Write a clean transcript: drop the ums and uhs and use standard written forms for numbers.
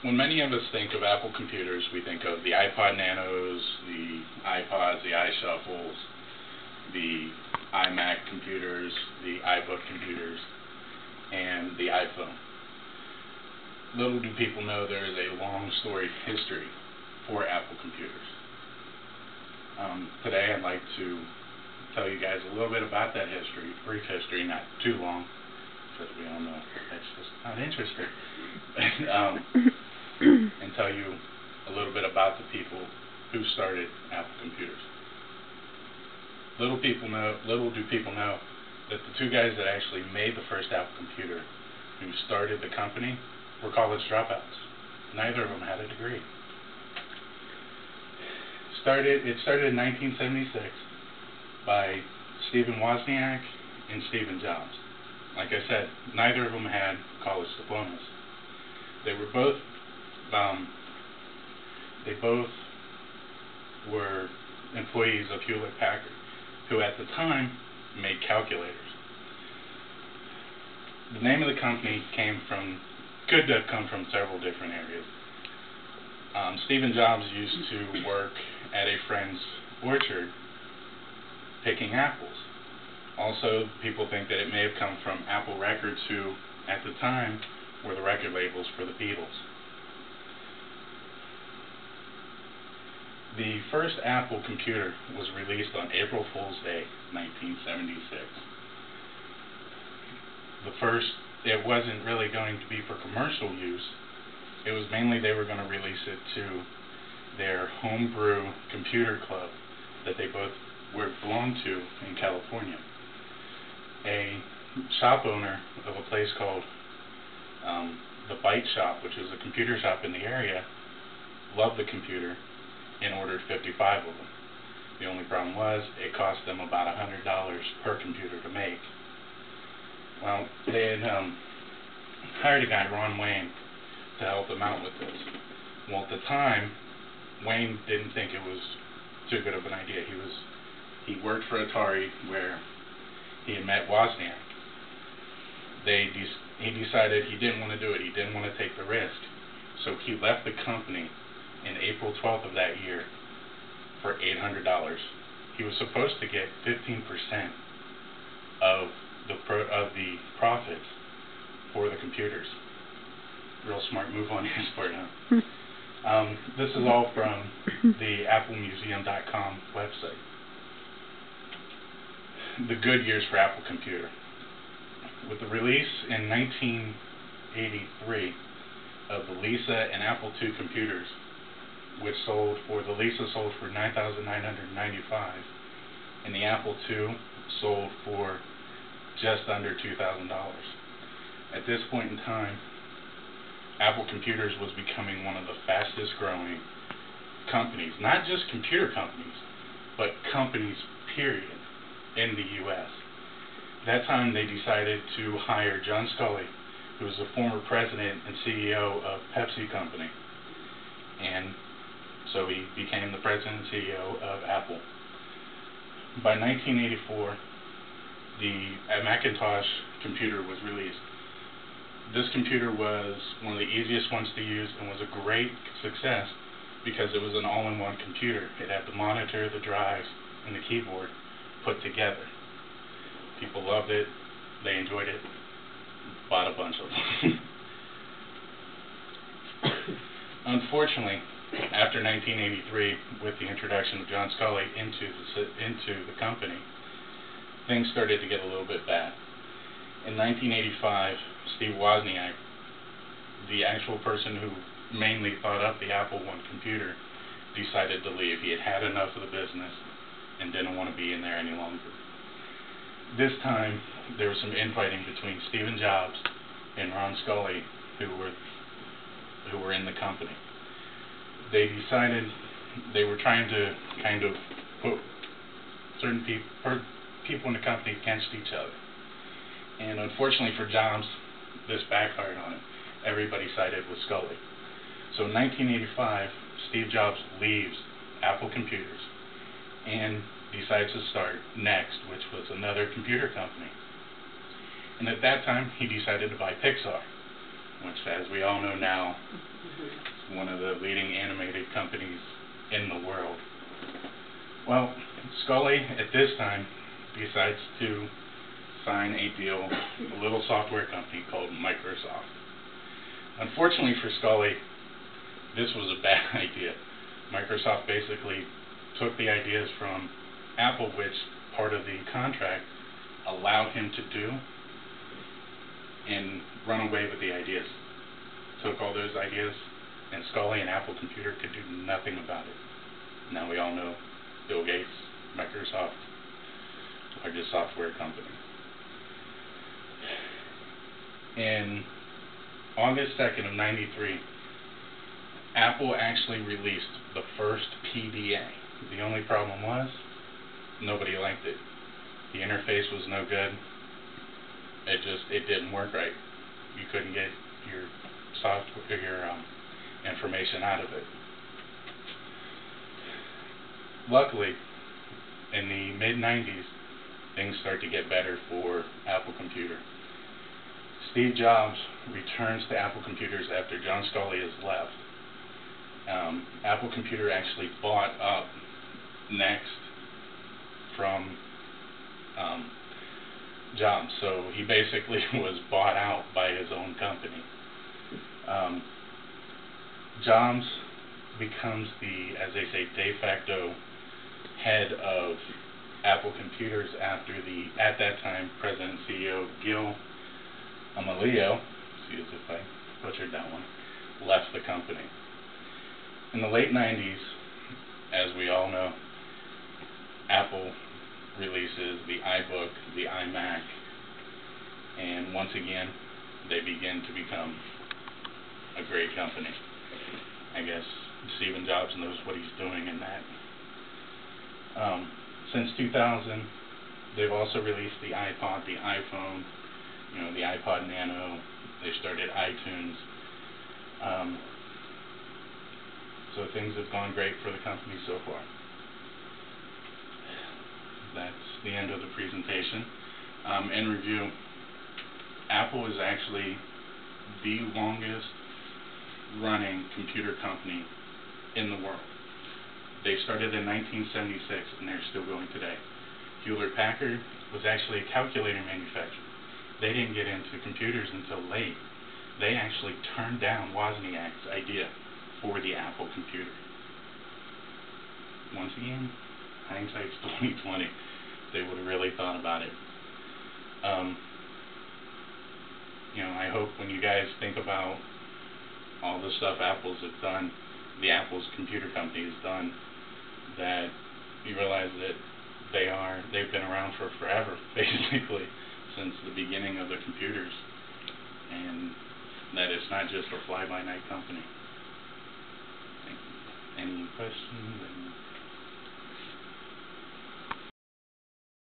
When many of us think of Apple computers, we think of the iPod Nanos, the iPods, the iShuffles, the iMac computers, the iBook computers, and the iPhone. Little do people know there is a long storied history for Apple computers. Today I'd like to tell you guys a little bit about that history, brief history, not too long, because we all know that's just not interesting, and tell you a little bit about the people who started Apple computers. Little do people know that the two guys that actually made the first Apple computer, who started the company, were college dropouts. Neither of them had a degree. It started in 1976 by Stephen Wozniak and Stephen Jobs. Like I said, neither of them had college diplomas. They both were employees of Hewlett-Packard, who at the time made calculators. The name of the company could have come from several different areas. Stephen Jobs used to work at a friend's orchard picking apples. Also, people think that it may have come from Apple Records, who at the time were the record labels for the Beatles. The first Apple computer was released on April Fool's Day, 1976. It wasn't really going to be for commercial use. It was mainly they were going to release it to their homebrew computer club that they both belonged to in California. A shop owner of a place called the Byte Shop, which was a computer shop in the area, loved the computer and ordered 55 of them. The only problem was it cost them about $100 per computer to make. Well, they had hired a guy, Ron Wayne, to help them out with this. Well, at the time, Wayne didn't think it was too good of an idea. He worked for Atari, where he had met Wozniak. He decided he didn't want to do it. He didn't want to take the risk. So he left the company in April 12th of that year for $800. He was supposed to get 15% of the profits for the computers. Real smart move on his part, huh? This is all from the AppleMuseum.com website. The good years for Apple Computer. With the release in 1983 of the Lisa and Apple II computers, the Lisa sold for $9,995, and the Apple II sold for just under $2,000. At this point in time, Apple Computers was becoming one of the fastest growing companies, not just computer companies, but companies, period, in the U.S. At that time, they decided to hire John Sculley, who was the former president and CEO of Pepsi Company, and so he became the president and CEO of Apple. By 1984, the Macintosh computer was released. This computer was one of the easiest ones to use and was a great success because it was an all-in-one computer. It had the monitor, the drives, and the keyboard put together. People loved it. They enjoyed it. Bought a bunch of them. Unfortunately, after 1983, with the introduction of John Sculley into the company, things started to get a little bit bad. In 1985, Steve Wozniak, the actual person who mainly thought up the Apple I computer, decided to leave. He had had enough of the business and didn't want to be in there any longer. This time, there was some infighting between Stephen Jobs and Ron Sculley, who were in the company. They decided they were trying to kind of put certain people in the company against each other. And unfortunately for Jobs, this backfired on him. Everybody sided with Sculley. So in 1985, Steve Jobs leaves Apple Computers and decides to start Next, which was another computer company. And at that time, he decided to buy Pixar, which, as we all know now, leading animated companies in the world. Well, Scully at this time decides to sign a deal with a little software company called Microsoft. Unfortunately for Scully, this was a bad idea. Microsoft basically took the ideas from Apple, which part of the contract allowed him to do, and run away with the ideas. Took all those ideas, and Scully and Apple Computer could do nothing about it. Now we all know Bill Gates, Microsoft, largest software company. In August 2nd of '93, Apple actually released the first PDA. The only problem was, nobody liked it. The interface was no good. It didn't work right. You couldn't get your software, your information out of it. Luckily, in the mid-90s, things start to get better for Apple Computer. Steve Jobs returns to Apple Computers after John Scully has left. Apple Computer actually bought up Next from Jobs, so he basically was bought out by his own company. Jobs becomes the, as they say, de facto head of Apple Computers after the, at that time, President and CEO Gil Amelio, excuse if I butchered that one, left the company. In the late 90s, as we all know, Apple releases the iBook, the iMac, and once again, they begin to become a great company. I guess Steve Jobs knows what he's doing in that. Since 2000, they've also released the iPod, the iPhone, the iPod Nano. They started iTunes. So things have gone great for the company so far. That's the end of the presentation. In review, Apple is actually the longest running computer company in the world. They started in 1976 and they're still going today. Hewlett-Packard was actually a calculator manufacturer. They didn't get into computers until late. They actually turned down Wozniak's idea for the Apple computer. Once again, hindsight's 20/20. They would have really thought about it. I hope when you guys think about all the stuff Apple's have done, the Apple's computer company has done, that you realize that they've been around for forever, basically, since the beginning of the computers, and that it's not just a fly-by-night company. Any questions?